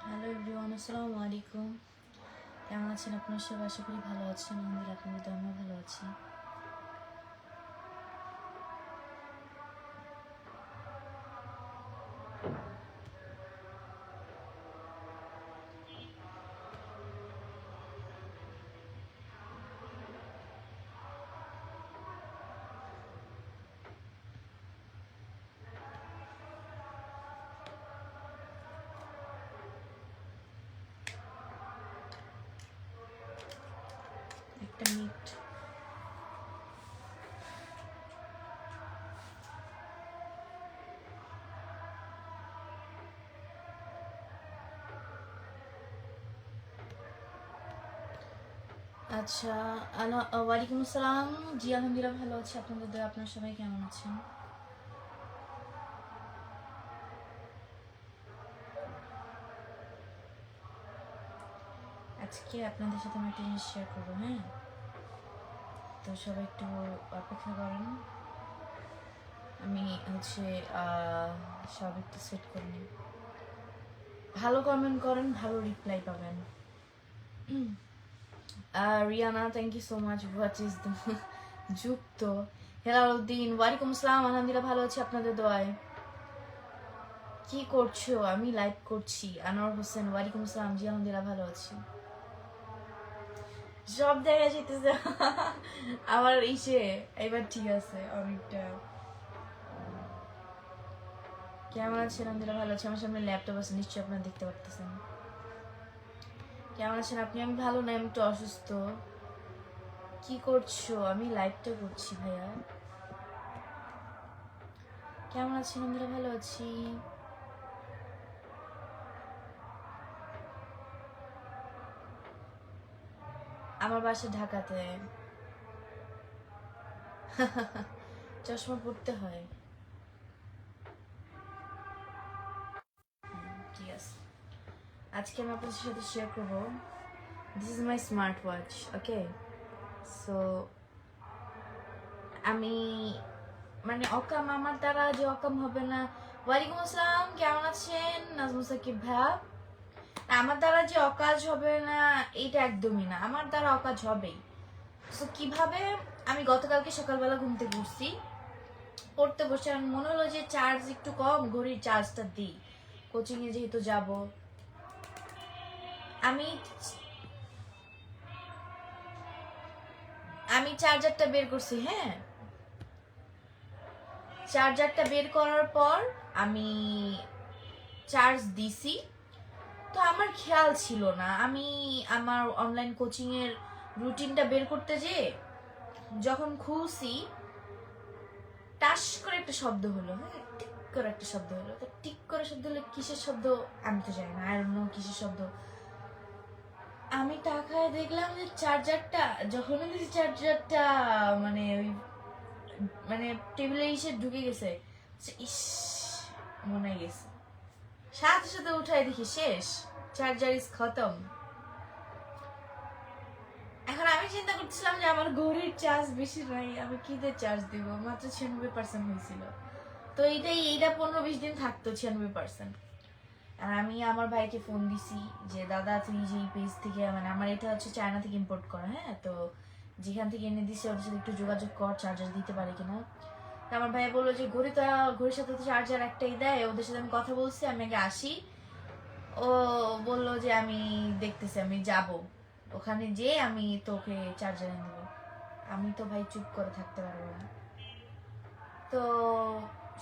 Hello everyone, আসসালামু আলাইকুম। কেমন আছেন আপনার সবাই? আশা করি ভালো আছেন। আমাদের আপনাদের তো আমিও ভালো আছি। একটা মিনিট। আচ্ছা, ওয়ালাইকুম আসসালাম। জি আলহামদুলিল্লাহ ভালো আছি। আপনাদের দয়া, আপনার সবাই কেমন আছেন? আজকে আপনাদের সাথে আমি একটা জিনিস শেয়ার করবো, হ্যাঁ? তো সবাই একটু অপেক্ষা করেন। আমি সব একটু সেট করে নিই। ভালো কমেন্ট করেন, ভালো রিপ্লাই পাবেন। Riyana, thank you so much. What is the যুক্ত। হেলালুদ্দিন, ওয়ালাইকুম আসসালাম। আলহামদুলিল্লাহ ভালো আছি আপনাদের দোয়ায়। কি করছো? আমি লাইভ করছি। আনোয়ার হোসেন, ওয়ালাইকুম আসসালাম। জি আলহামদুলিল্লাহ ভালো আছি। সব দেখা যেতেছে আমার ইসে। এবার ঠিক আছে অনেকটা। কেমন আছেন? আলহামদুলিল্লাহ ভালো আছি। আমার সামনে ল্যাপটপ আছে, নিশ্চয়ই আপনারা দেখতে পারতেছেন। কেমন আছেন আপনি? আমি ভালো না, আমি একটু অসুস্থ। কি করছো? আমি লাইভটা করছি ভাইয়া। কেমন আছেন? আলহামদুলিল্লাহ ভালো আছি। আমার বাসা ঢাকাতে। চশমা পড়তে হয়। ঠিক আছে, আজকে আমি আপনাদের সাথে শেয়ার করবো, this is my smart watch. Okay, so আমি মানে অকাম, আমার দ্বারা যে অকাম হবে না। ওয়ালাইকুম আসসালাম, কেমন আছেন নাজমুল সাকিব ভাইয়া? আমার দ্বারা যে অকাজ হবে না এইটা একদমই না, আমার দ্বারা অকাজ হবেই। সো কিভাবে? আমি গতকালকে সকালবেলা ঘুম থেকে উঠছি, পড়তে বসে আমার মনে হলো যে চার্জ একটু কম, ঘড়ির চার্জটা দিই, কোচিং এ যেহেতু যাব। আমি আমি চার্জারটা বের করছি, হ্যাঁ। চার্জারটা বের করার পর আমি চার্জ দিছি। তো আমার খেয়াল ছিল না, আমি আমার অনলাইন কোচিং এর রুটিনটা বের করতে যেয়ে যখন খুলছি, টাস করে একটা শব্দ হলো, হ্যাঁ, টিক করে একটা শব্দ হলো। তো টিক করে শব্দ হলো, কিসের শব্দ আমি তো জানি না, আই ডোন্ট নো কিসের শব্দ। আমি তাকায় দেখলাম যে চার্জারটা, যখন চার্জারটা মানে ওই মানে টেবিলে এসে ঢুকে গেছে, ইস, মনে গেছে। সাথে সাথে উঠায় দেখি শেষ, চার্জার ইজ খতম। এখন আমি চিন্তা করতেছিলাম যে আমার ঘড়ির চার্জ বেশি নাই, আমি কি দিয়ে চার্জ দিব, মাত্র 96% হয়েছিল। তো এইটা 15-20 দিন থাকতো 96%। আর আমি আমার ভাইকে ফোন দিছি যে দাদা তুই যে পেজ থেকে, মানে আমার এটা হচ্ছে চায়না থেকে ইম্পোর্ট করা, হ্যাঁ, তো যেখান থেকে এনে দিছে ওদের সাথে একটু যোগাযোগ কর, চার্জার দিতে পারে কিনা। আমার ভাই বললো যে ঘড়ির সাথে তো চার্জার একটাই দেয়, ওদের সাথে আমি কথা বলছি, আমি আগে আসি। ও বললো যে আমি দেখতেছি, আমি যাব, ওখানে যে আমি তোকে চার্জার এনে দেবো। আমি তো ভাই চুপ করে থাকতে পারবো না। তো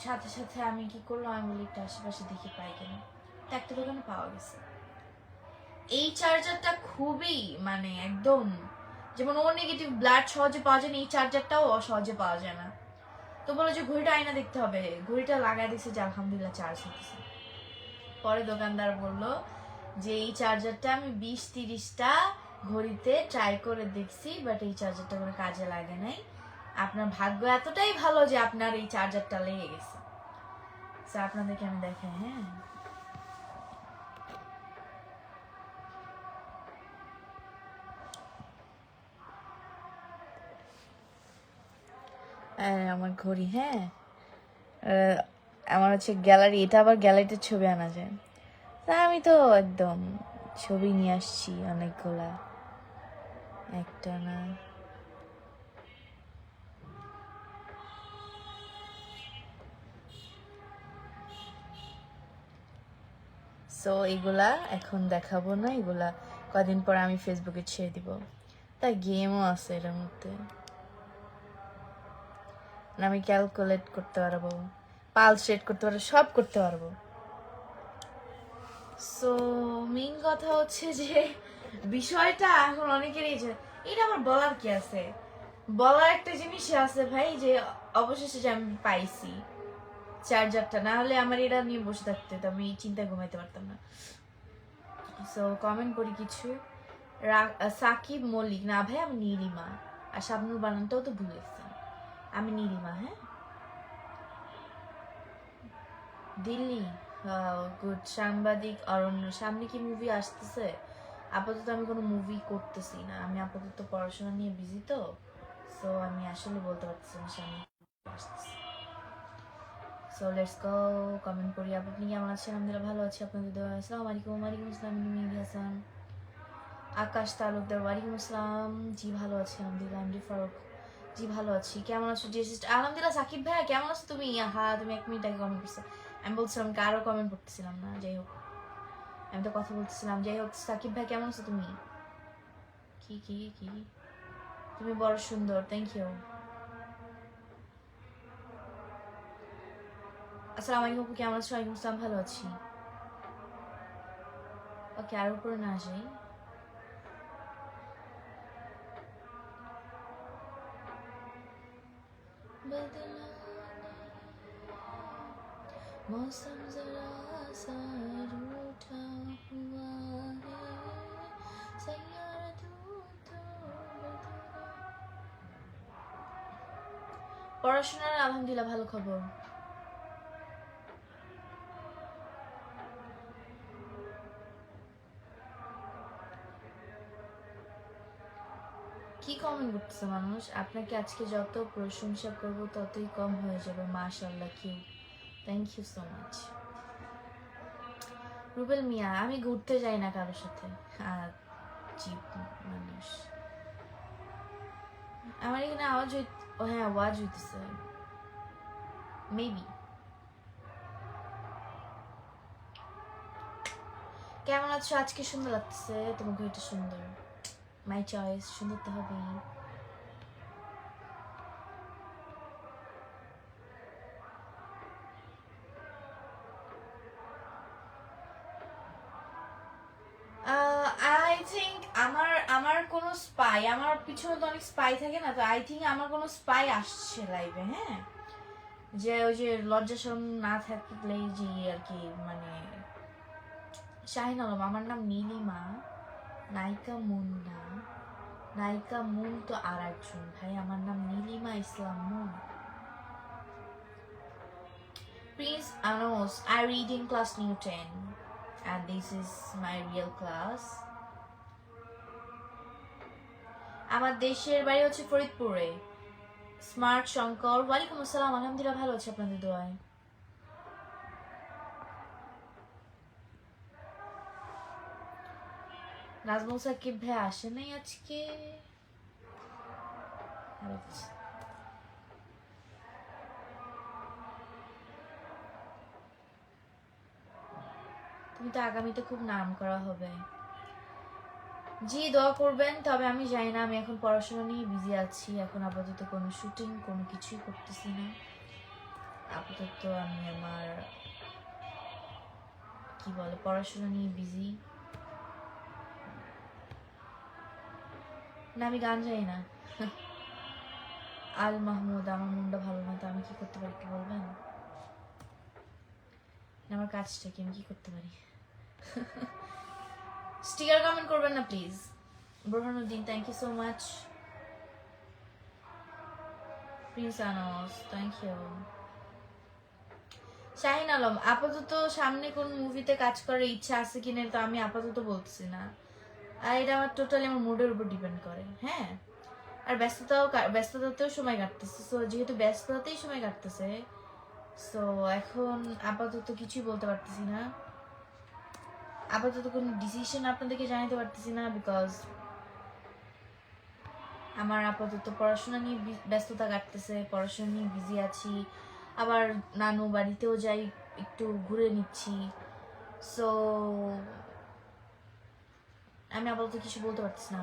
সাথে সাথে আমি কি করলাম, আমি বলি একটু আশেপাশে দেখি পাই কিনা। একটা দোকানে পাওয়া গেছে। এই চার্জারটা খুবই মানে একদম, যেমন ও নেগেটিভ ব্লাড সহজে পাওয়া যায় না, এই চার্জারটাও সহজে পাওয়া যায় না। তো বলো যে ঘড়িটা আয়না দেখতে হবে, ঘড়িটা লাগাই দিচ্ছে যে আলহামদুলিল্লাহ চার্জ হতেছে। পরে দোকানদার বলল যে এই চার্জারটা আমি 20-30টা ঘড়িতে ট্রাই করে দেখছি, বাট এই চার্জারটা কোনো কাজে লাগে নাই। আপনার ভাগ্য এতটাই ভালো যে আপনার এই চার্জারটা লেগে গেছে। আপনাদেরকে আমি দেখাই, হ্যাঁ, আমার ঘড়ি, হ্যাঁ, আমার হচ্ছে গ্যালারি, এটা আবার গ্যালারিতে ছবি আনা যায়। তা আমি তো একদম ছবি নিয়ে আসছি অনেকগুলা, একটা না। সো এগুলা এখন দেখাবো না, এগুলা কদিন পর আমি ফেসবুকে ছেড়ে দিব। তাই গেমও আছে এটার মধ্যে, আমি ক্যালকুলেট করতে পারবো, পালস রেট করতে পারবো, সব করতে পারবো। সো মেইন কথা হচ্ছে যে বিষয়টা এখন অনেকেরই যে এটা আমার বলার কি আছে, বলার একটা জিনিস আছে ভাই, যে অবশেষে যে আমি পাইছি চার্জারটা, না হলে আমার এটা নিয়ে বসে থাকতে তো আমি চিন্তায় ঘুমাইতে পারতাম না। সো কমেন্ট করি কিছু। সাকিব মল্লিক, না ভাই আমি নীলিমা, আর শাবনুর বানানটাও তো ভুলে গেছেন, আমি নীলিমা। হ্যাঁ, দিল্লি, গুড। সাংবাদিক অরণ্য, সামনে কি মুভি আসতেছে? আপাতত আমি কোনো মুভি করতেছি না, আমি আপাতত পড়াশোনা নিয়ে বিজি তো, সো আমি আসলে বলতে পারতেছি না সামনে আসতেছে। সো লেটস গো, কমেন্ট করি। আপনি কেমন আছেন? আলহামদুলিল্লাহ ভালো আছি, আপনাদের দোয়া। আসসালামু আলাইকুম। ওয়ালাইকুম আসসালাম। মেহেদি হাসান, আকাশ তালুকদার, ওয়ালাইকুম আসসালাম। জি ভালো আছি আলহামদুলিল্লাহ। এমডি ফারুক, জি ভালো আছি, কেমন আছো? জি আলহামদুলিল্লাহ। সাকিব ভাইয়া কেমন আছো তুমি? হ্যাঁ, তুমি 1 মিনিট আগে কমেন্ট করছো, আমি বলছিলাম কারো কমেন্ট করতেছিলাম না, যাই হোক আমি তো কথা বলতেছিলাম। যাই হোক, সাকিব ভাই কেমন আছো তুমি? কি কি কি তুমি বড় সুন্দর, থ্যাংক ইউ। আসসালামু আলাইকুম আপু, কেমন আছো? ওয়ালাইকুম আসসালাম, ভালো আছি। ওকে, আর উপরে না যাই। मौसम जरा सा रूठा हुआ है, सैयारा तू तो পড়াশোনার আলহামদুলিল্লাহ ভালো খবর। কি কমেন্ট করতেছে মানুষ? আপনাকে আজকে যত প্রশংসা করব ততই কম হয়ে যাবে, মাশাআল্লাহ। কিউ, thank you so much. Rubel Miah, আমি ঘুরতে যাই না কারোর সাথে, আর চিপ মানুষ। আমার এখানে আওয়াজ ও হ্যাঁ, আওয়াজ হইতেছে মেবি। কেমন আছো আজকে? সুন্দর লাগতেছে, তোমার ঘড়িটা সুন্দর, মাই চয়েস, সুন্দর তো হবেই। আই থিঙ্ক আমার আমার কোনো স্পাই, আমার পিছনে তো অনেক স্পাই থাকে না, তো আই থিঙ্ক আমার কোনো স্পাই আসছে লাইভে। হ্যাঁ, যে ওই যে লজ্জা শরম না থাকলেই যে আর কি, মানে শাহিন আলম, আমার নাম নীলিমা, নায়িকা মুন না, নায়িকা মুন তো আর একজন ভাই, আমার নাম নীলিমা ইসলাম moon. Prince Anos, I read in class new 10 and this is my real class. আমার দেশের বাড়ি হচ্ছে ফরিদপুরে। স্মার্ট শঙ্কর, ওয়ালাইকুম আসসালাম, আলহামদুলিল্লাহ ভালো আছে আপনাদের দোয়ায়। নাজমুল সাকিব ভাই আসে নাই আজকে। তুমি তো আগামীতে খুব নাম করা হবে। জি দোয়া করবেন, তবে আমি জানি না, আমি এখন পড়াশোনা নিয়ে বিজি আছি, এখন আপাতত কোনো শুটিং কোনো কিছুই করতেছি না। আপাতত আমি আমার কি বলে পড়াশোনা নিয়ে বিজি। না আমি গান জানি না। আল মাহমুদ, আমার মনটা ভালো না, তো আমি কি করতে পারি একটু বলবেন? আমার কাজটা কি, আমি কি করতে পারি? স্টিকার কমেন্ট করবেন না please. Burhanuddin, thank you so much. Prince Anos, thank you. Shahin Alam, আপাতত সামনে কোন মুভিতে কাজ করার ইচ্ছা আছে কিনা তো আমি আপাতত বলতেছি না, আর এটা আমার টোটালি আমার মুডের উপর ডিপেন্ড করে। হ্যাঁ, আর ব্যস্ততাতেও সময় কাটতেছে, সো যেহেতু ব্যস্ততাতেই সময় কাটতেছে, সো এখন আপাতত কিছুই বলতে পারতেছি না। আপাতত কোনো ডিসিশন আপনাদেরকে জানাতে পারতেছি না, বিকজ আমার আপাতত পড়াশোনা নিয়ে ব্যস্ততা কাটতেছে, পড়াশোনা নিয়ে বিজি আছি, আবার নানু বাড়িতেও যাই, একটু ঘুরে নিচ্ছি। সো আমি আপাতত কিছু বলতে পারতেছি না।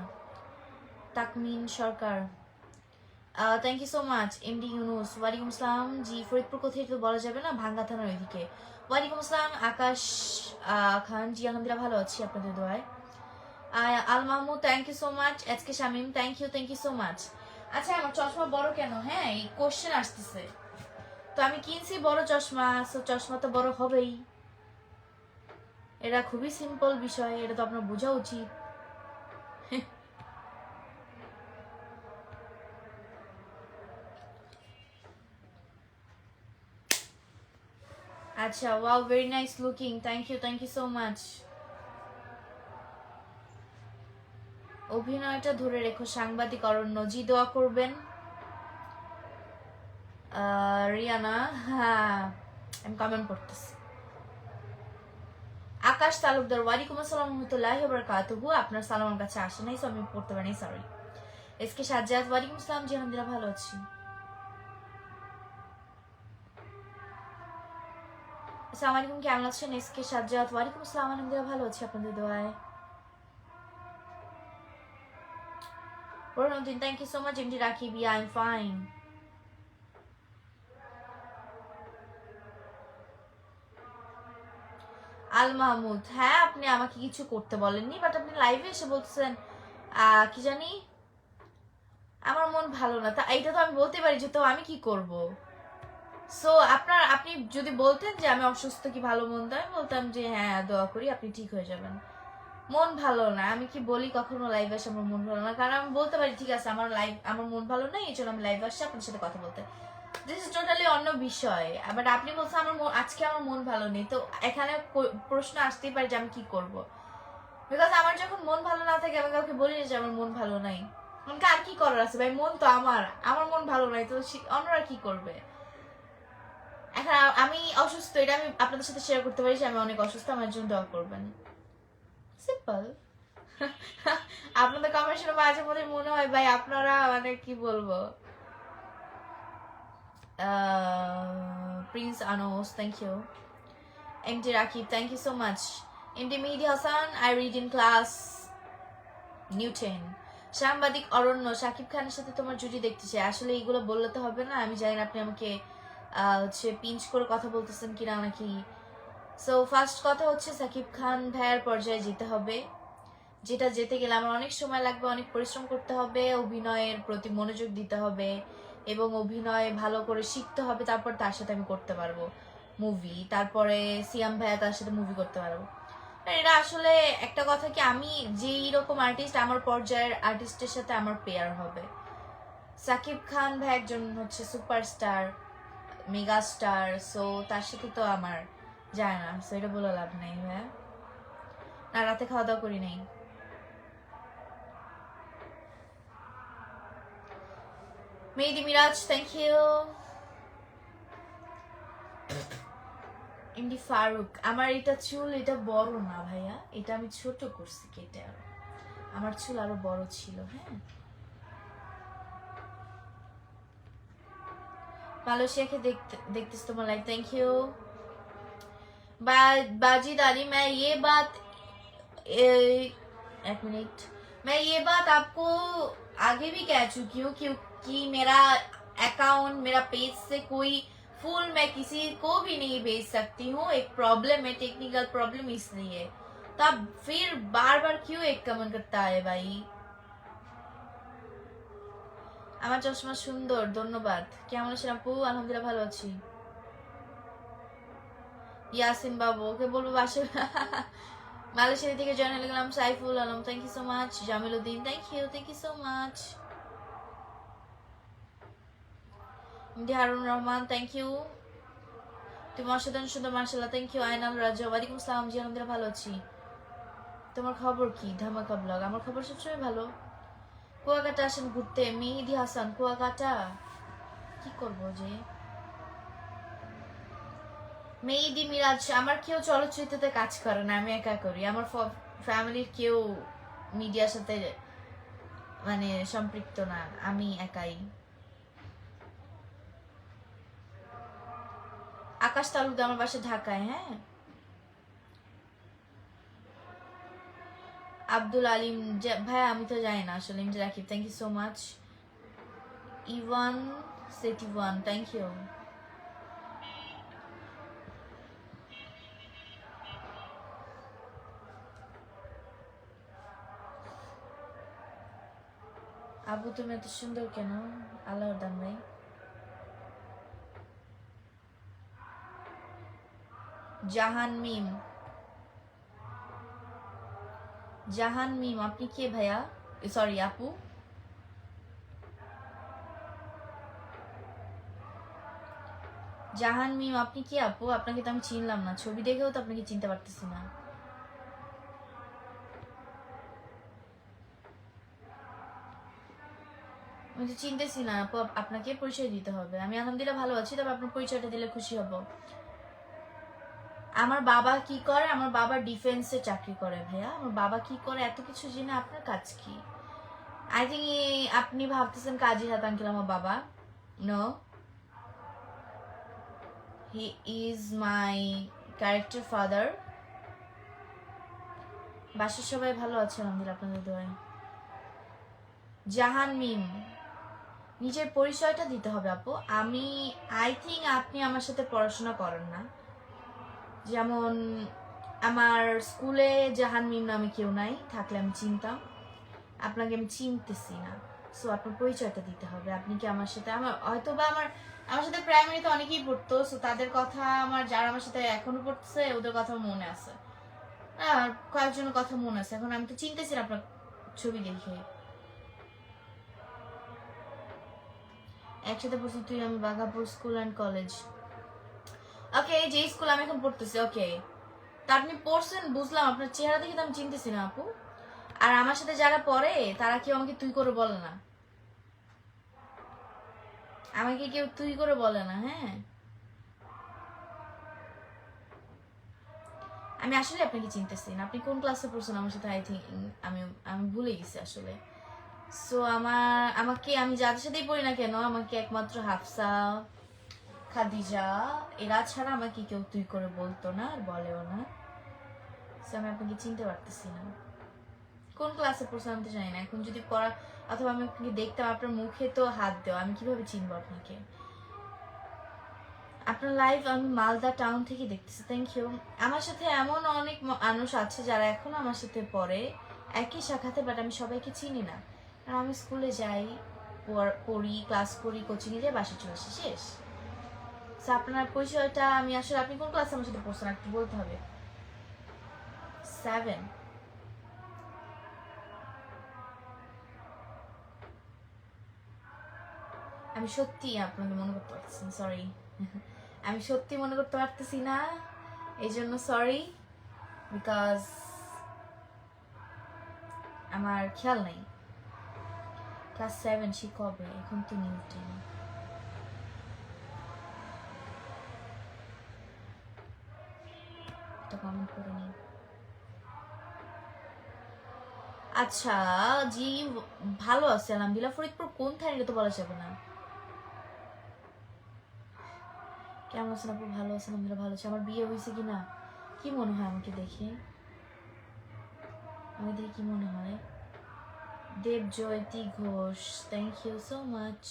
Takmin Sarkar, thank you so much. MD Yunus, ওয়ালাইকুম আসসালাম। জি ফরিদপুর কোথায় তো বলা যাবে না, ভাঙ্গা থানার ওইদিকে। ওয়ালাইকুম আসসালাম আকাশ খান, জি আলহামদুলিল্লাহ ভালো আছি আপনাদের দোয়ায়। Al Mahmud, thank you so much. SK Shamim, thank you so much. আচ্ছা আমার চশমা বড় কেন? হ্যাঁ এই কোশ্চেন আসতেছে। তো আমি কিনছি বড় চশমা, সো চশমা তো বড় হবেই। এটা খুবই সিম্পল বিষয়, এটা তো আপনার বোঝা উচিত। আচ্ছা, wow very nice looking, thank you so much. অভিনয়টা ধরে রেখো সাংবাদিক অরণ্য, জি দোয়া করবেন। রিয়ানা, হ্যাঁ আমি কমেন্ট করতেছি। আকাশ তালুকদার, ওয়ালাইকুম আসসালাম রহমতুল্লাহি ওয়া বারাকাতুহু। আপনার সালাম আমার কাছে আসে নাই, সো আমি পড়তে পারিনি, সরি। এসকে সাজ্জাদ, ওয়ালাইকুম আসসালাম, জি আলহামদুলিল্লাহ ভালো আছি। আসসালামু আলাইকুম, কেমন আছেন? এসকে সাজ্জাদ, ওয়ালাইকুম আসসালাম, আলহামদুলিল্লাহ ভালো আছি আপনাদের দোয়ায়। Barunuddin, thank you so much. MD Rakib, I am fine. Al Mahmud, হ্যাঁ আপনি আমাকে কিছু করতে বলেননি, বাট আপনি লাইভে এসে বলছেন কি জানি আমার মন ভালো না, তা এইটা তো আমি বলতে পারি যে তো আমি কি করব। সো আপনি যদি বলতেন যে আমি অসুস্থ কি ভালো মন্দ, আমি বলতাম যে হ্যাঁ দোয়া করি আপনি ঠিক হয়ে যাবেন। মন ভালো না, আমি কি বলি কখনো লাইভে এসে আমার মন ভালো না? কারণ আমি বলতে পারি ঠিক আছে আমার মন ভালো না, এই জন্য আমি লাইভে আসছি আপনার সাথে কথা বলতে। দিস ইজ টোটালি অন্য বিষয়। বাট আপনি বলছেন আজকে আমার মন ভালো নেই, তো এখানে প্রশ্ন আসতেই পারে যে আমি কি করব। বিকজ আমার যখন মন ভালো না থাকে আমি কাউকে বলি না যে আমার মন ভালো নাই। আমাকে আর কি করার আছে ভাই, মন তো আমার মন ভালো নাই, তো অন্যরা কি করবে? এখন আমি অসুস্থ, এটা আমি আপনাদের সাথে শেয়ার করতে পারি যে আমি অনেক অসুস্থ, আমার জন্য দোয়া করবেন, সিম্পল। আপনাদের কমেন্ট শুনে মাঝে মধ্যে মনে হয় ভাই আপনারা মানে কি বলবো। Prince Anos, thank you. MD Rakib, thank you so much. MD Mehedi Hasan, I read in class new 10। সাংবাদিক অরণ্য, শাকিব খানের সাথে তোমার জুটি দেখতে চাই। আসলে এইগুলো বললে তো হবে না, আমি জানি না আপনি আমাকে হচ্ছে পিঞ্চ করে কথা বলতেছেন কিনা নাকি। সো ফার্স্ট কথা হচ্ছে শাকিব খান ভাইয়ার পর্যায়ে যেতে হবে, যেটা যেতে গেলে আমার অনেক সময় লাগবে, অনেক পরিশ্রম করতে হবে, অভিনয়ের প্রতি মনোযোগ দিতে হবে এবং অভিনয় ভালো করে শিখতে হবে, তারপর তার সাথে আমি করতে পারবো মুভি। তারপরে সিয়াম ভাইয়া তার সাথে মুভি করতে পারবো। এটা আসলে একটা কথা কি, আমি যেই রকম আর্টিস্ট আমার পর্যায়ের আর্টিস্টের সাথে আমার পেয়ার হবে। সাকিব খান ভাই একজন হচ্ছে সুপারস্টার, মেগা স্টার, সো তার সাথে তো আমার যায় না। সো এটা বলে লাভ নেই ভাইয়া। না রাতে খাওয়া দাওয়া করি নাই। Mehedi Miraj, thank you. MD Faruk, আমার এটা চুল এটা বড় না ভাইয়া, এটা আমি ছোট করছি কেটে, আরো আমার চুল আরো বড় ছিল। হ্যাঁ মালয়েশিয়াকে देखते तुम्हारा like, thank you. Wajid Ali, मैं ये बात एक मिनट, मैं ये बात आपको आगे भी कह चुकी हूँ क्योंकि मेरा अकाउंट, मेरा पेज से कोई फूल मैं किसी को भी नहीं भेज सकती हूँ, एक प्रॉब्लम है, टेक्निकल प्रॉब्लम, इसलिए। तो आप फिर बार बार क्यों एक कमेंट करता है भाई? আমার চশমা সুন্দর, ধন্যবাদ। কেমন আছেন আপু? আলহামদুলিল্লাহ ভালো আছি। ইয়াসিন বাবু, ওকে বলবো বাসে। মালয়েশিয়া থেকে জয়েন হয়ে গেলাম। Saiful Alam, thank you so much. Jamil Uddin, thank you so much. ইন্দি হারুন রহমান, থ্যাংক ইউ। তুমি অসাধারণ সুন্দর, মার্শাল্লাহ, থ্যাংক ইউ। আয়নাল রাজা, ওয়ালাইকুম আসসালাম, জি আলহামদুলিল্লাহ ভালো আছি। তোমার খবর কি? ধামাকা ব্লগ, আমার খবর সবসময় ভালো। কুয়াকাটা আসেন ঘুরতে। মেহেদি হাসান, কুয়াকাটা কি করবো যে মেহেদি মিরাজ, আমার কেউ চলচ্চিত্রতে কাজ করে না, আমি একা করি। আমার ফ্যামিলির কেউ মিডিয়ার সাথে মানে সম্পৃক্ত না, আমি একাই। আকাশ তালুকদার, আমার বাসা ঢাকায়। হ্যাঁ, আব্দুল আলিম ভাই, আমি তো জানি না আসলে। Imja Rakib, thank you so much. Ivan Setiawan, thank you. Abu তুমি এত সুন্দর কেন? আল্লাহদান ভাই। জাহান মিম, জাহান মিম, আপনি কে ভাইয়া? সরি আপু। জাহান মিম, আপনি কি আপু? আপনাকে তো আমি চিনলাম না, ছবি দেখেও তো আপনাকে চিনতে পারতেছি না। আমি তো চিনতেছি না আপু, আপনাকে পরিচয় দিতে হবে। আমি আলহামদুলিল্লাহ ভালো আছি, তবে আপনার পরিচয়টা দিলে খুশি হব। আমার বাবা কি করে? আমার বাবা ডিফেন্সে চাকরি করে ভাইয়া। আমার বাবা কি করে এত কিছু জেনে আপনার কাজ কি? আই থিঙ্ক আপনি ভাবতেছেন কাজী হাত আঙ্কেল আমার বাবা। No, he is my character father. বাসার সবাই ভালো আছে আলহামদুলিল্লাহ, আপনাদের দোয়ায়। জাহান মিম, নিজের পরিচয়টা দিতে হবে আপু। আমি আই থিঙ্ক আপনি আমার সাথে পড়াশোনা করেন না। যেমন আমার স্কুলে জাহান মিম নামে কেউ নাই, থাকলে আমি চিনতাম। আপনাকে আমি চিনতেছি না, সো আপনার পরিচয়টা দিতে হবে। আপনি কি আমার সাথে, আমার হয়তো বা আমার সাথে প্রাইমারিতে অনেকেই পড়তো, সো তাদের কথা আমার, যারা আমার সাথে এখনো পড়তেছে ওদের কথা মনে আছে, আর কয়েকজনের কথা মনে আছে। এখন আমি তো চিনতেছি না আপনার ছবি দেখে। একসাথে পড়ছি তুই আমি বাঘাপুর স্কুল অ্যান্ড কলেজ। ওকে, যে স্কুল আমি এখন পড়তেছি। ওকে, তা আপনি পড়ছেন বুঝলাম, আপনার চেহারা দেখে তো আমি চিনতেছি না আপু। আর আমার সাথে যারা পড়ে তারা কেউ আমাকে তুই করে বলে না, আমাকে কেউ তুই করে বলে না। হ্যাঁ, আমি আসলে আপনাকে চিনতেছি না। আপনি কোন ক্লাসে পড়ছেন আমার সাথে? আই থিঙ্ক আমি আমি ভুলে গেছি আসলে। সো আমাকে, আমি যাদের সাথেই পড়ি না কেন, আমাকে একমাত্র হাফসা, খাদিজা, এরা ছাড়া আমাকে কেউ তুই করে বলতো না আর বলেও না। সো আমি আপনাকে চিনতে পারতেছি না। কোন ক্লাসে পড়ছেন আমি তো জানি না। এখন যদি পড়া, অথবা আমি আপনাকে দেখতাম, আপনার মুখে তো হাত দেওয়া, আমি কিভাবে চিনবো আপনাকে? আপনার লাইভ আমি মালদা টাউন থেকে দেখতেছি, থ্যাংক ইউ। আমার সাথে এমন অনেক মানুষ আছে যারা এখনো আমার সাথে পড়ে একই শাখাতে, বাট আমি সবাইকে চিনি না। আর আমি স্কুলে যাই, পড়ি, ক্লাস করি, কোচিংয়ে যাই, বাসে চলে আসি, শেষ। আপনার পরিচয়টা আমি আসলে, আপনি কোন ক্লাসে আমার সাথে পড়ছেন একটু বলতে হবে। 7। আমি সত্যি আপনাকে মনে করতে পারতেছি, সরি। আমি সত্যি মনে করতে পারতেছি না, এই জন্য সরি, বিকজ আমার খেয়াল নেই। ক্লাস 7 সে কবে? এখন তো নিউ 10। একটা কমেন্ট করে নিই। আচ্ছা, জি ভালো আছে আলহামদুলিল্লাহ। ফরিদপুর কোন থানা এটা তো বলা যাবে না। কেমন আছেন আপু? ভালো আছেন আলহামদুলিল্লাহ, ভালো আছে। আমার বিয়ে হয়েছে কিনা কি মনে হয় আমাকে দেখে? আমাকে দেখে কি মনে হয়? Debjyoti Ghosh, thank you so much.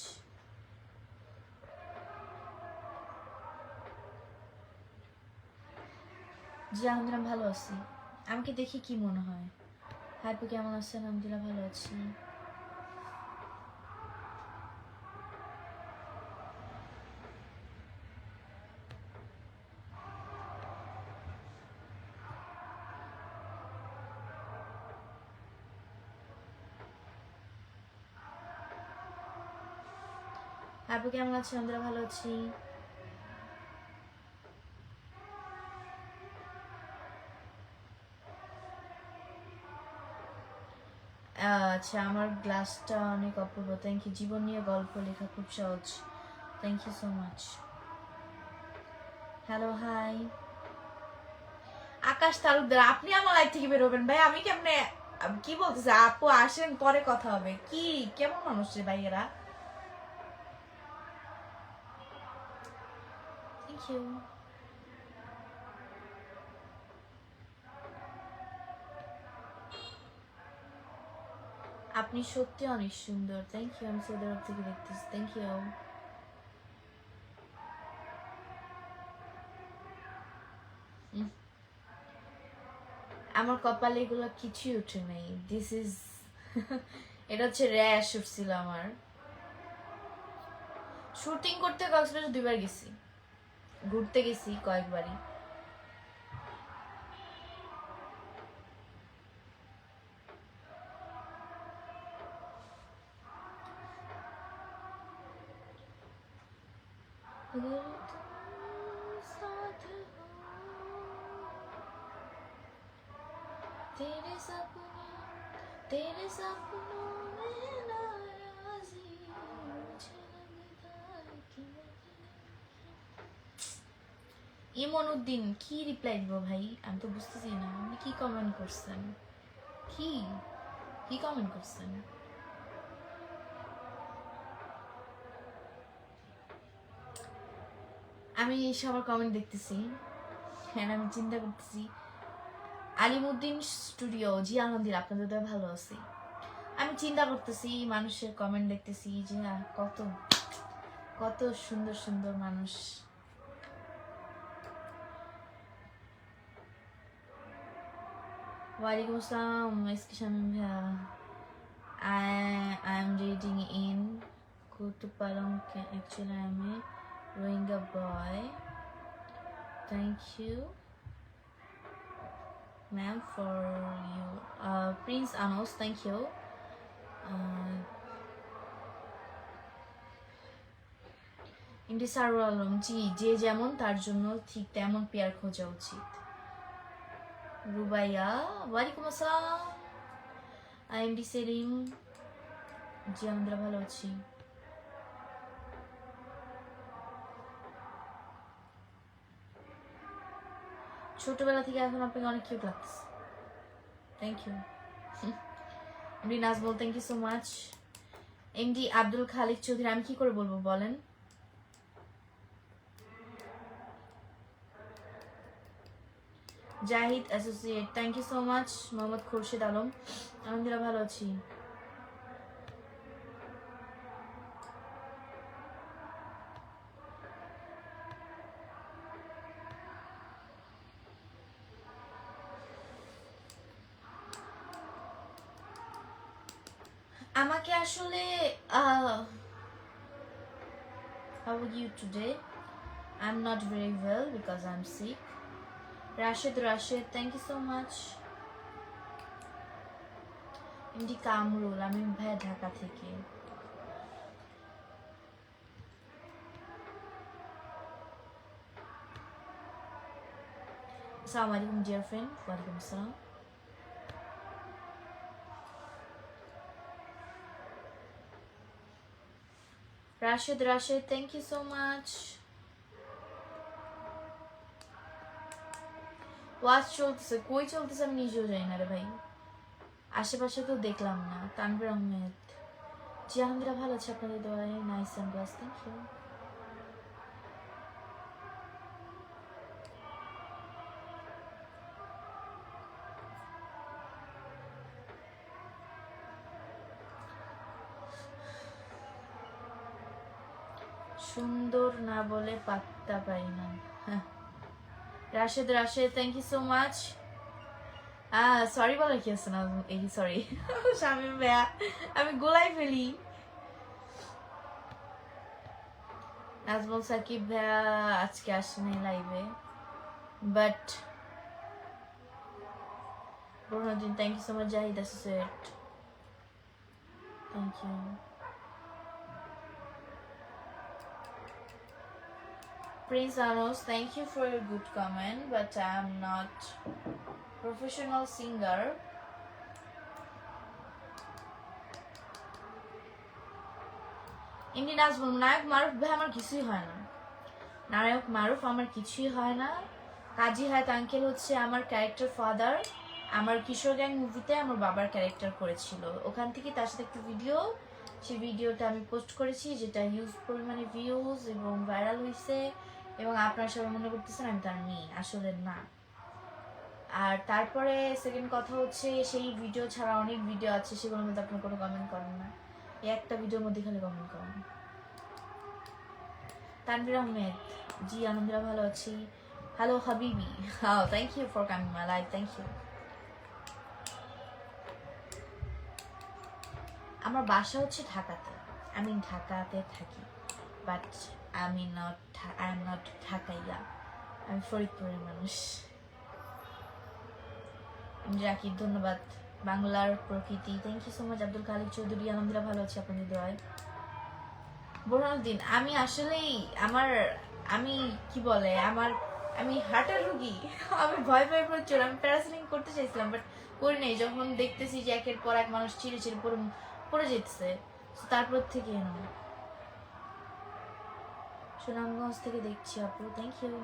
জি আলহামদুলিল্লাহ ভালো আছি। আমাকে দেখে কি মনে হয়? হাই আপু কেমন আছেন? আলহামদুলিল্লাহ ভালো আছি। আপু কেমন আছেন? আলহামদুলিল্লাহ ভালো আছি। আচ্ছা, আমার গ্লাসটা অনেক অপূর্ব, থ্যাংক ইউ। জীবন নিয়ে গল্প লেখা খুব সহজ, thank you so much. Hello hi Akash Talukdar, আপনি আমার লাইফ থেকে বেরোবেন ভাই। আমি কেমনে কি বলতেছে? আপু আসেন, পরে কথা হবে। কি কেমন মানুষ রে ভাই এরা? Thank you. আপনি সত্যি অনেক সুন্দর। Thank you. আমি সৌদি আরব থেকে দেখতেছি। Thank you. আমার কপালে এগুলো কিছুই উঠে নাই। দিস ইজ এটা হচ্ছে র্যাশ উঠছিল আমার। শুটিং করতে কক্সবাজার 2 বার গেছি, ঘুরতে গেছি কয়েকবারই। तेरे सपनों में नाराज़ी मुझे लगता है कि ইমন উদ্দিন কি রিপ্লাই দিব ভাই? আমি তো বুঝতেছি না আপনি কি কমেন্ট করছেন। কি কি কমেন্ট করছেন? আমি সবার কমেন্ট দেখতেছি, হ্যাঁ আমি চিন্তা করতেছি। আলিমউদ্দিন স্টুডিও, জি আলহামদুলিল্লাহ, আপনাদের তো ভালো আছি। আমি চিন্তা করতেছি, মানুষের কমেন্ট দেখতেছি যে কত কত সুন্দর সুন্দর মানুষ। ওয়ালাইকুম আসসালাম এসকে শামীম ভাইয়া। I am reading in Kutupalong. Actually, I am a Rohingya boy. Thank you, ma'am, for you. Prince Anos, thank you. ইন্ডি সারুল আলম, জি, যে যেমন তার জন্য ঠিক তেমন পেয়ার খোঁজা উচিত। রুবাইয়া, ওয়ালাইকুম আসসালাম। আইএমডি সেলিম, জি আমরা ভালো আছি। ছোটবেলা থেকে এখন আপনাকে অনেক কিউট লাগছে। Thank you. MD Nazmul, thank you so much. MD Abdul Khalik Chowdhury, আমি কি করে বলবো বলেন? Zahid associate, thank you so much. Mohammad Khurshid Alam, আলহামদুলিল্লাহ ভালো আছি। আমাকে আসলে how are you today? I'm not very well because I'm sick. Rashid, thank you so much. MD Kamrul, আমি ভাই ঢাকা থেকে। আসসালামু আলাইকুম ডিয়ার ফ্রেন্ড। ওয়ালাইকুম আসসালাম। Rashid, thank you so much. Watch চলতেছে, কই চলতেছে আমি নিজেও জানি না রে ভাই। আশেপাশে তো দেখলাম না। তানভীর আহমেদ, জি আলহামদুলিল্লাহ ভালো আছে, আপনাদের দোয়ায়। Nice and bless, thank you. সুন্দর না বলে পাত্তা পাই না। Rashed, thank you so much. Sorry বলে কি আছে না? এই সরি শামিম ভাইয়া, আমি গোলাই ফেলি। নাজমুল সাকিব ভাইয়া আজকে আসেনি লাইভে, but Burhanuddin, thank you so much. Zahid associate, thank you. Prince Anos, thank you for your good comment, but I am not professional singer. এমনি নাচবো, নায়ক মারুফ ভাই আমার কিছুই হয় না। নায়ক মারুফ আমার কিছুই হয় না। কাজী হায়াত আঙ্কেল হচ্ছে আমার ক্যারেক্টার ফাদার। আমার কিশোর গ্যাং মুভিতে আমার বাবার ক্যারেক্টার করেছিল, ওখান থেকে তার সাথে একটা ভিডিও, সেই ভিডিওটা আমি পোস্ট করেছি, যেটা হিউজ পরিমাণে ভিউজ এবং ভাইরাল হয়েছে, এবং আপনারা সবাই মনে করতেছেন আমি তার মেয়ে, আসলে না। আর তারপরে সেকেন্ড কথা হচ্ছে, সেই ভিডিও ছাড়া অনেক ভিডিও আছে, সেগুলোর মধ্যে আপনার কোনো কমেন্ট করেন না, এই একটা ভিডিওর মধ্যে খালি কমেন্ট করেন। তানভীর আহমেদ, জি আলহামদুলিল্লাহ ভালো আছি। হ্যালো হাবিবি, হ্যাঁ thank you for coming my live, thank you. আমার বাসা হচ্ছে ঢাকাতে, আমি ঢাকাতে থাকি, বাট আই এম নট ঢাকাইয়া, আমি ফরিদপুরের মানুষ। জাকির ধন্যবাদ। বাংলার প্রকৃতি, thank you so much. Abdul Khalik Chowdhury, আলহামদুলিল্লাহ ভালো আছি আপনাদের দোয়ায়। বোরহানুদ্দিন, আমি আসলেই আমি কি বলে আমি হার্টের রুগী, আমি ভয় পাই প্রচুর। আমি প্যারাসিলিং করতে চাইছিলাম বাট করি নাই, যখন দেখতেছি যে একের পর এক মানুষ চিড়ে চিড়ে পড়ে যেতেছে, তারপর থেকে সুনামগঞ্জ থেকে দেখছি আপু, thank you.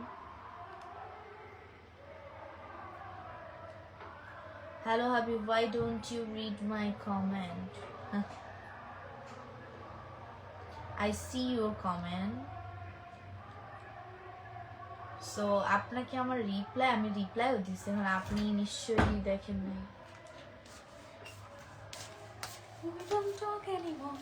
Hello Habib, why don't you read my comment? I see your comment. So আপনাকে আমার আমি রিপ্লাইও দিছি, মানে আপনি নিশ্চয়ই দেখেন নাই। We don't talk anymore.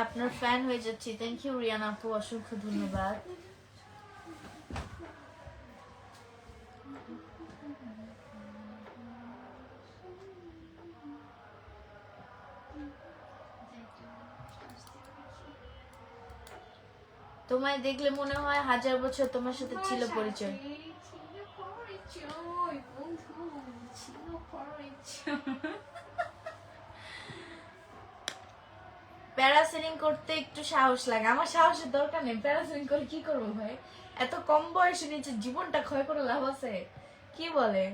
আপনার ফ্যান হয়ে যাচ্ছি, থ্যাংক ইউ রিয়ানা আপু, অসংখ্য ধন্যবাদ। তোমায় দেখলে মনে হয় 1000 বছর তোমার সাথে ছিল পরিচয়। প্যারাসেলিং করতে একটু সাহস লাগে, আমার সাহসের দরকার নেই, প্যারাসেলিং করে কি করবো ভাই, এত কম বয়সে নিচে জীবনটা ক্ষয় করে লাভ আছে? কি বলে,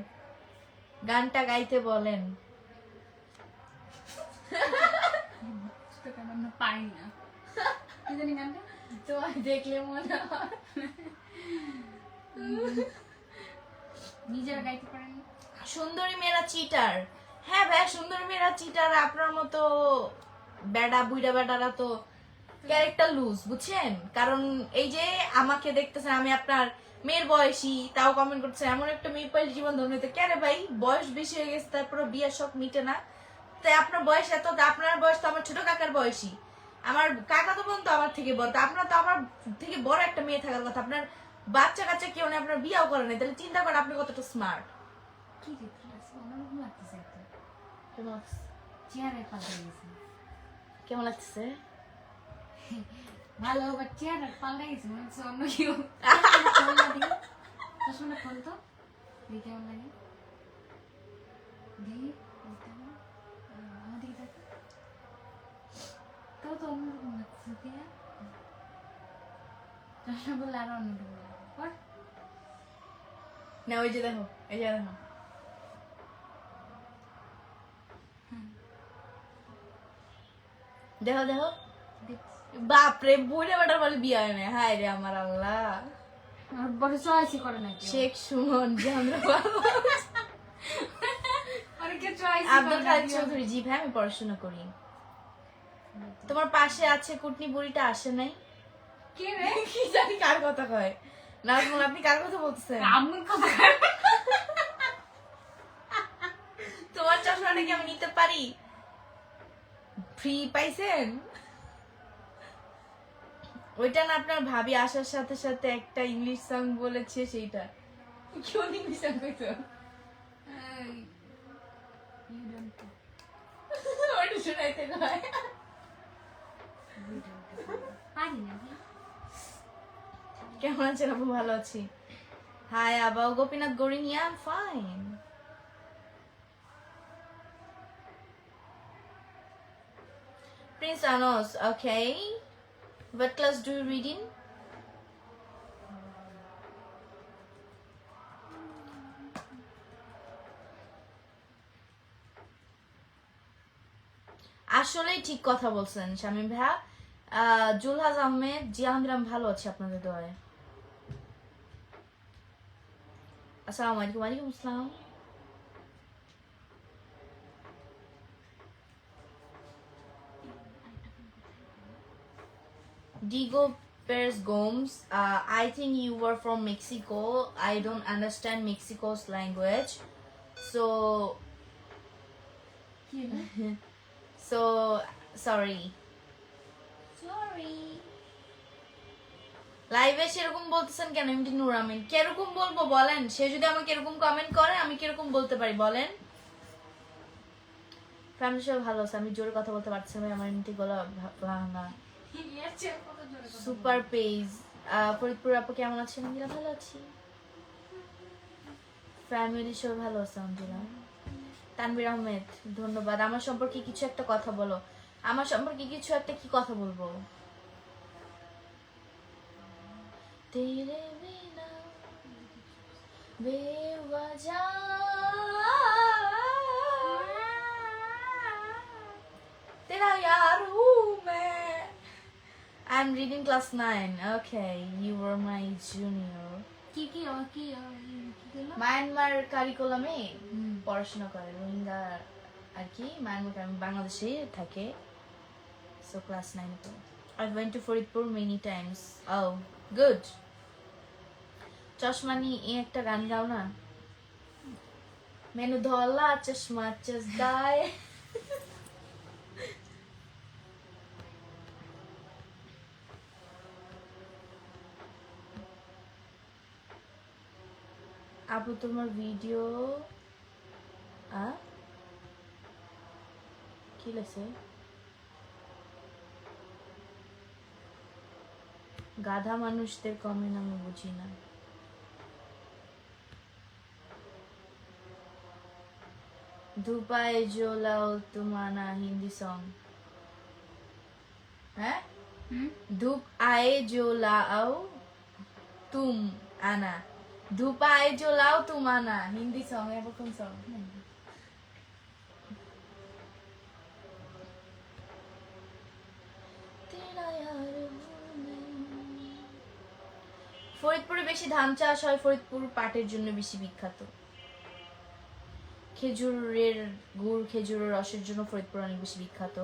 গানটা গাইতে বলেন। পারি না, কি জানি গানটা তোমায় দেখলে মনে হয় নিজেরা গাইতে পারেন। সুন্দরী মেয়েরা চিটার, হ্যাঁ ভাই সুন্দরী মেয়েরা চিটার, আপনার মতো বেডা বুইড়া বেডারা তো ক্যারেক্টার লুজ, বুঝছেন? কারণ এই যে আমাকে দেখতেছেন, আমি আপনার মেয়ের বয়সী, তাও কমেন্ট করছে এমন একটা মেয়ে পাইলে জীবন ধন্য, কেন ভাই বয়স বেশি হয়ে গেছে তারপরে বিয়ের শখ মিটে না? তাই আপনার বয়স এত, আপনার বয়স তো আমার ছোট কাকার বয়সী, আমার কাকা তো বোন তো আমার থেকে বড়, আপনার তো আমার থেকে বড় একটা মেয়ে থাকার কথা, আপনার বাচ্চা কাচ্চা কেউ নেই, আপনার বিয়েও করেন, তাহলে চিন্তা করেন আপনি কতটা স্মার্ট। কি দেখতে অন্যরকম লাগতেছে, একটা কেমন লাগছে? চেয়ারে পাল্টে গেছে। কেমন লাগতেছে? ভালো, আবার চেয়ারে পাল্টে গেছে, মনে হচ্ছে অন্য কেউ। চশমাটা খোল তো, দেখি কেমন লাগে, দেখি আমার দিকে দেখ, তাও তো অন্যরকম লাগছে। দিয়া চশমা বললে আরো অন্যরকম লাগে। না ওই যে দেখো, এই যে দেখো, দেখো দেখো, বাপরে বুড়ে বেটার বলে বিয়ে হয় না, হায় রে আমার আল্লাহ। বড় চয়েসই করে না শেখ সুমন আব্দুল খালিক চৌধুরী, জি ভাই আমি পড়াশোনা করি। তোমার পাশে আছে কুটনি বুড়িটা আসে নাই? কে রে? কি জানি কার কথা কয় নাজমুল, আপনি কার কথা বলতেছেন? আমার কথা। তোমার চশমাটা কি আমি নিতে পারি? ফ্রি পাইছেন? ওইটা না আপনার ভাবি আসার সাথে সাথে একটা ইংলিশ সং বলেছে, সেইটা কোন ইংলিশ সং কইতো? ওইটা শোনাইতে কয়। কেমন আছেন আপু? ভালো আছি। হাই আবাও Gopinath Goring, yeah I'm fine. Prince Anos, okay. What class do you read in? আসলেই ঠিক কথা বলছেন শামীম ভাইয়া। জুলহাজ আহমেদ, জি আলহামদুলিল্লাহ আমি ভালো আছি আপনাদের দোয়ায়। আসসালামু আলাইকুম। ওয়ালাইকুম আসসালাম। Diego Perez Gomes, I think you were from Mexico. I don't understand Mexico's language. So, কি হলো? so sorry. সরি। লাইভে সেরকম বলতেছেন কেন? এমডি নূর আমিন কিরকম বলবো বলেন? সে যদি আমাকে এরকম কমেন্ট করে আমি কিরকম বলতে পারি বলেন? ফ্যামিলি সব ভালো আছে, আমি জোরে কথা বলতে পারছি না, আমার এমনি গলা ভাঙা। এর চেয়ে কত জোরে কথা সুপার পেজ, ফরিদপুর আপু কেমন আছেন? আলহামদুলিল্লাহ ভালো আছি। ফ্যামিলি সব ভালো আছে আলহামদুলিল্লাহ। তানভীর আহমেদ ধন্যবাদ। আমার সম্পর্কে কিছু একটা কথা বলো। আমার সম্পর্কে কিছু একটা কি কথা বলবো? তেরে বিনা বেওয়াজা तेरा यार हूँ मैं। I'm reading class 9. Okay, you were my junior. কি কি কি হলো? মায়ানমার কারিকুলামে পড়াশোনা করে, রোহিঙ্গা আর কি। মায়ানমার বাংলাদেশে থাকে। So class 9 তো। I went to Faridpur many times. Oh, good. চশমানি এই একটা গান গাও না। মেনু ধলা চশমা চসদায়। আপু তোমার ভিডিও কি লেছে? গাধা মানুষদের কমেন্ট আমি বুঝি না। ধুপায় জোলাও তুমানা হিন্দি সং। হ্যাঁ, ধূপ আয়ে जो लाओ तुम आना, धूप आए जो लाओ तुम आना हिंदी सॉन्ग है। वो कौन सॉन्ग? तेरा यार हूँ मैं। ফরিদপুরে বেশি ধান চাষ হয়। ফরিদপুর পাটের জন্য বেশি বিখ্যাত। খেজুরের গুড়, খেজুরের রসের জন্য ফরিদপুর অনেক বেশি বিখ্যাত।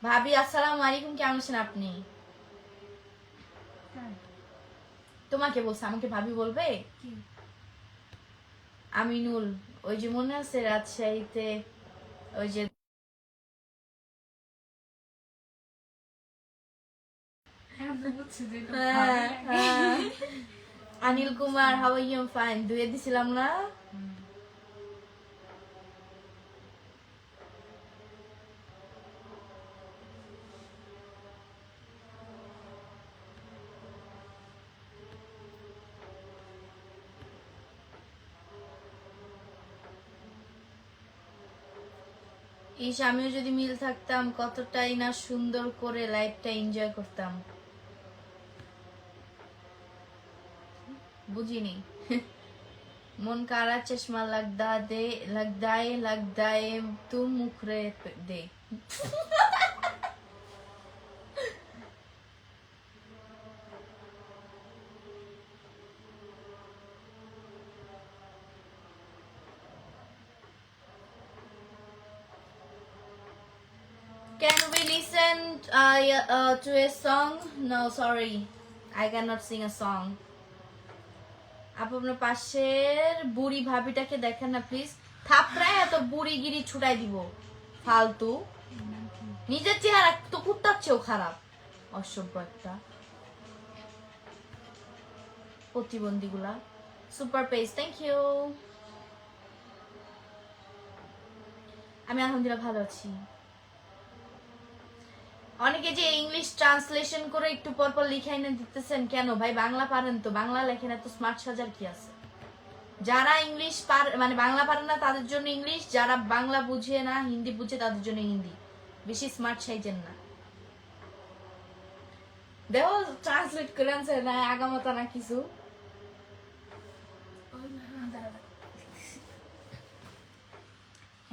ভাবি আসসালামু আলাইকুম, কেমন আছেন আপনি? তোমাকে বলছে, আমাকে ভাবি বলবে? আমিনুল, ওই যে মনে আছে রাজশাহীতে ওই যে Anil Kumar, how are you? Fine, দুয়ে দিছিলাম না? ইস, আমিও যদি মিল থাকতাম কতটাই না সুন্দর করে লাইফটা এনজয় করতাম। বুঝিনি। মন কারা চশমা लगदाए तुम मुखरे दे। Can we listen to a song? No, sorry, I cannot sing a song. আপনার পাশের বুড়ি ভাবিটাকে দেখেন না প্লিজ। থাপড়ায় এত বুড়িগিরি ছুটাই দিব ফালতু। নিজের চেহারা তো কুত্তার চেয়েও খারাপ, অসভ্য একটা। প্রতিবন্ধীগুলা। Super page, thank you. আমি আলহামদুলিল্লাহ ভালো আছি। অনেকে যে ইংলিশ ট্রান্সলেশন করে একটু পর পর লিখাই না দিতেছেন কেন ভাই? বাংলা পারেন তো, বাংলা লেখেন, এত স্মার্ট সাজার কি আছে? যারা ইংলিশ মানে বাংলা পারে না তাদের জন্য ইংলিশ, যারা বাংলা বুঝে না, হিন্দি বুঝে তাদের জন্য হিন্দি। বেশি স্মার্ট সাইজেন না। দেখো ট্রান্সলেট করে আনছে না আগামতা না কিছু।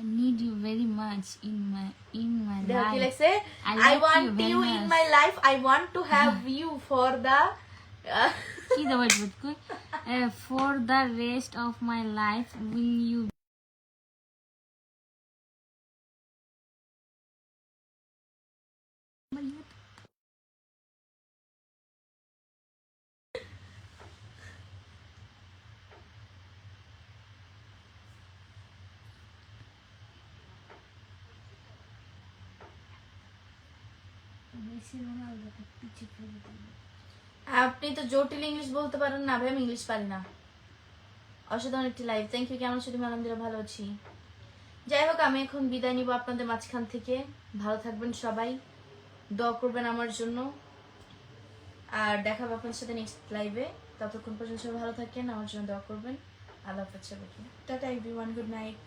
I need you very much in my দেখো কি life. লেখছে I I like want you very you in much. my life, I want to have you for the কি দাও wait কই for the rest of my life will you Messi রোনালদোকে পিছে ফেলে দিল। আপনি তো জটিল ইংলিশ বলতে পারেন না ভাই, আমি ইংলিশ পারি না। অসাধারণ একটি লাইভ, থ্যাংক ইউ। কেমন আছো তুমি? আলহামদুলিল্লাহ ভালো আছি। যাই হোক, আমি এখন বিদায় নিব আপনাদের মাঝখান থেকে। ভালো থাকবেন সবাই, দোয়া করবেন আমার জন্য, আর দেখা হবে আপনাদের সাথে নেক্সট লাইভে। ততক্ষণ পর্যন্ত সবাই ভালো থাকেন, আমার জন্য দোয়া করবেন। আল্লাহ হাফেজ সবাইকে, টাটা এভরিওয়ান, গুড নাইট।